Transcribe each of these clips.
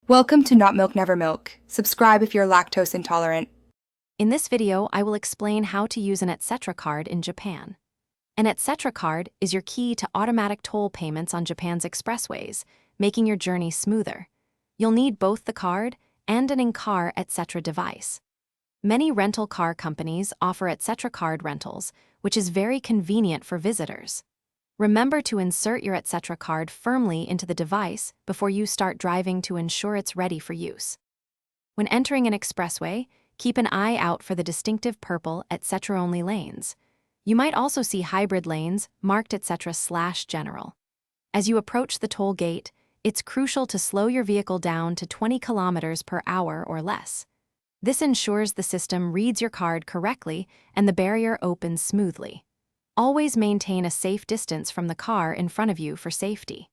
Welcome to Not Milk Never Milk. Subscribe if you're lactose intolerant. In this video, I will explain how to use an etc. card in Japan. An etc. card is your key to automatic toll payments on Japan's expressways, making your journey smoother. You'll need both the card and an in-car etc. device. Many rental car companies offer etc. card rentals, which is very convenient for visitors. Remember to insert your etc. card firmly into the device before you start driving to ensure it's ready for use. When entering an expressway, keep an eye out for the distinctive purple etc.-only lanes. You might also see hybrid lanes marked etc./general. As you approach the toll gate, it's crucial to slow your vehicle down to 20 kilometers per hour or less. This ensures the system reads your card correctly and the barrier opens smoothly. Always maintain a safe distance from the car in front of you for safety.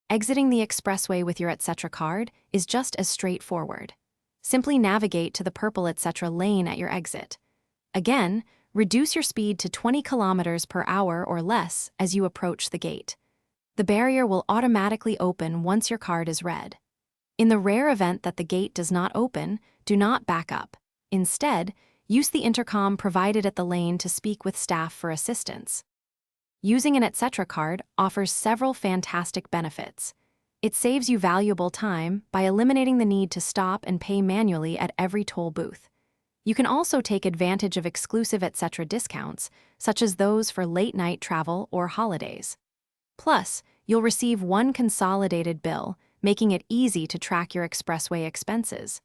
Exiting the expressway with your etc. card is just as straightforward. Simply navigate to the purple etc. lane at your exit. Again, reduce your speed to 20 kilometers per hour or less as you approach the gate. The barrier will automatically open once your card is read. In the rare event that the gate does not open, do not back up. Instead, use the intercom provided at the lane to speak with staff for assistance. Using an etc. card offers several fantastic benefits. It saves you valuable time by eliminating the need to stop and pay manually at every toll booth. You can also take advantage of exclusive etc. discounts, such as those for late-night travel or holidays. Plus, you'll receive one consolidated bill, making it easy to track your expressway expenses.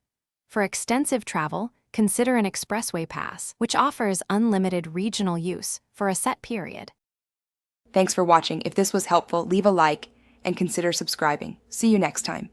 For extensive travel, consider an expressway pass, which offers unlimited regional use for a set period. Thanks for watching. If this was helpful, leave a like and consider subscribing. See you next time.